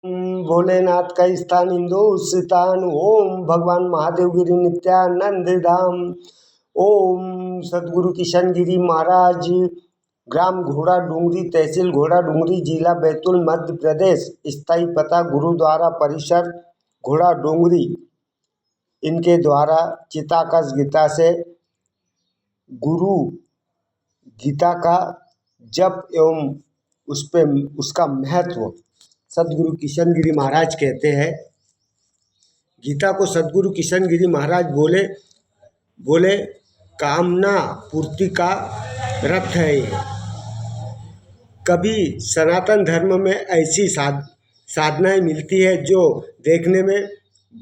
भोलेनाथ का स्थान हिंदुस्तान। ओम भगवान महादेव गिरी नित्यानंद धाम। ओम सदगुरु किशन गिरी महाराज, ग्राम घोड़ा डूंगरी, तहसील घोड़ा डूंगरी, जिला बैतूल, मध्य प्रदेश। स्थायी पता गुरुद्वारा परिसर घोड़ा डूंगरी। इनके द्वारा चिताकाश गीता से गुरु गीता का जप एवं उस पे उसका महत्व सदगुरु किशन गिरी महाराज कहते हैं। गीता को सदगुरु किशन गिरी महाराज बोले कामना पूर्ति का रथ है ये। कभी सनातन धर्म में ऐसी साधनाएं मिलती है जो देखने में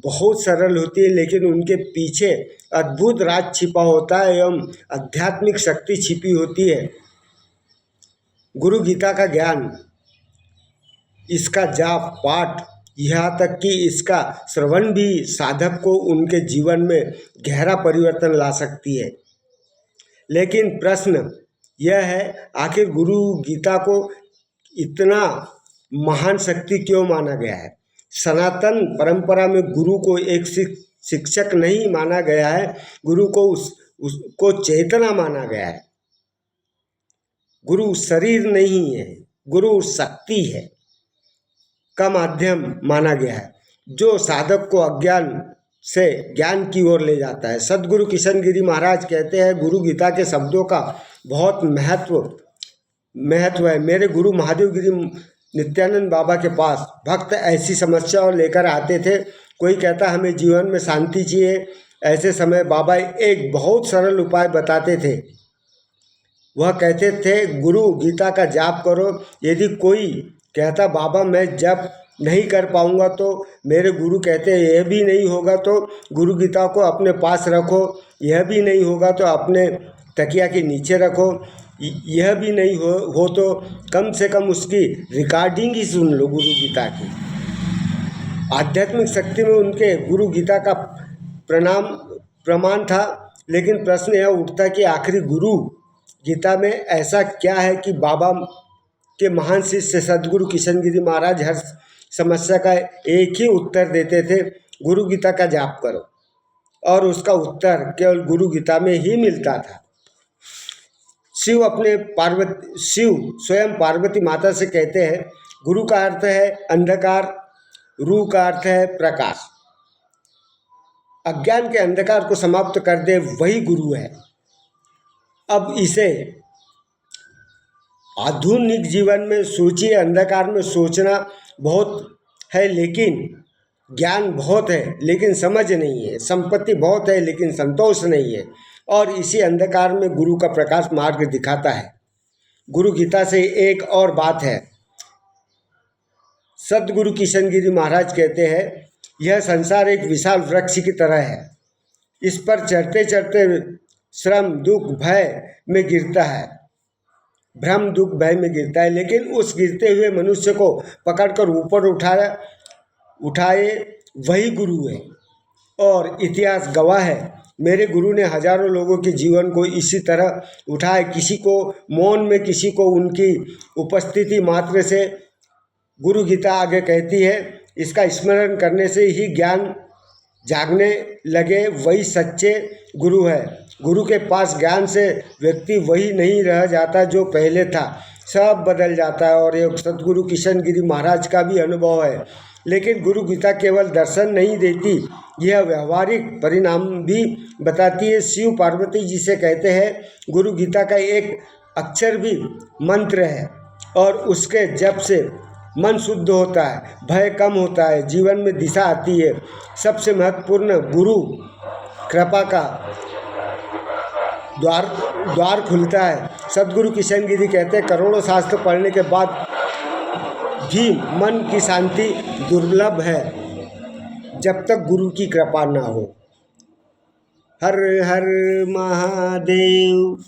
बहुत सरल होती है, लेकिन उनके पीछे अद्भुत राज छिपा होता है एवं आध्यात्मिक शक्ति छिपी होती है। गुरु गीता का ज्ञान, इसका जाप पाठ, यहाँ तक कि इसका श्रवण भी साधक को उनके जीवन में गहरा परिवर्तन ला सकती है। लेकिन प्रश्न यह है, आखिर गुरु गीता को इतना महान शक्ति क्यों माना गया है? सनातन परंपरा में गुरु को एक शिक्षक नहीं माना गया है, गुरु को उसको चेतना माना गया है। गुरु शरीर नहीं है, गुरु शक्ति है का माध्यम माना गया है, जो साधक को अज्ञान से ज्ञान की ओर ले जाता है। सदगुरु किशन गिरी महाराज कहते हैं, गुरु गीता के शब्दों का बहुत महत्व है। मेरे गुरु महादेव गिरी नित्यानंद बाबा के पास भक्त ऐसी समस्या लेकर आते थे। कोई कहता हमें जीवन में शांति चाहिए, ऐसे समय बाबा एक बहुत सरल उपाय बताते थे। वह कहते थे, गुरु गीता का जाप करो। यदि कोई कहता बाबा मैं जप नहीं कर पाऊंगा, तो मेरे गुरु कहते यह भी नहीं होगा तो गुरु गीता को अपने पास रखो, यह भी नहीं होगा तो अपने तकिया के नीचे रखो, यह भी नहीं हो तो कम से कम उसकी रिकॉर्डिंग ही सुन लो गुरु गीता की। आध्यात्मिक शक्ति में उनके गुरु गीता का प्रमाण था। लेकिन प्रश्न यह उठता कि आखिरी गुरु गीता में ऐसा क्या है कि बाबा के महान शिष्य सदगुरु किशन गिरी महाराज हर समस्या का एक ही उत्तर देते थे, गुरु गीता का जाप करो। और उसका उत्तर केवल गुरु गीता में ही मिलता था। शिव स्वयं पार्वती माता से कहते हैं, गुरु का अर्थ है अंधकार, रू का अर्थ है प्रकाश। अज्ञान के अंधकार को समाप्त कर दे वही गुरु है। अब इसे आधुनिक जीवन में सोचिए, अंधकार में सोचना बहुत है लेकिन ज्ञान बहुत है लेकिन समझ नहीं है, संपत्ति बहुत है लेकिन संतोष नहीं है, और इसी अंधकार में गुरु का प्रकाश मार्ग दिखाता है। गुरु गीता से एक और बात है, सदगुरु किशन गिरी महाराज कहते हैं, यह संसार एक विशाल वृक्ष की तरह है। इस पर चढ़ते चढ़ते श्रम दुख भय में गिरता है, भ्रम दुख भय में गिरता है, लेकिन उस गिरते हुए मनुष्य को पकड़कर ऊपर उठाए वही गुरु है। और इतिहास गवाह है, मेरे गुरु ने हजारों लोगों के जीवन को इसी तरह उठाया, किसी को मौन में, किसी को उनकी उपस्थिति मात्र से। गुरु गीता आगे कहती है, इसका स्मरण करने से ही ज्ञान जागने लगे, वही सच्चे गुरु है। गुरु के पास ज्ञान से व्यक्ति वही नहीं रह जाता जो पहले था, सब बदल जाता है। और ये सदगुरु किशन गिरी महाराज का भी अनुभव है। लेकिन गुरु गीता केवल दर्शन नहीं देती, यह व्यवहारिक परिणाम भी बताती है। शिव पार्वती जी से कहते हैं, गुरु गीता का एक अक्षर भी मंत्र है और उसके जप से मन शुद्ध होता है, भय कम होता है, जीवन में दिशा आती है। सबसे महत्वपूर्ण, गुरु कृपा का द्वार खुलता है। सदगुरु किशन गिरी कहते हैं, करोड़ों शास्त्र पढ़ने के बाद भी मन की शांति दुर्लभ है जब तक गुरु की कृपा ना हो। हर हर महादेव।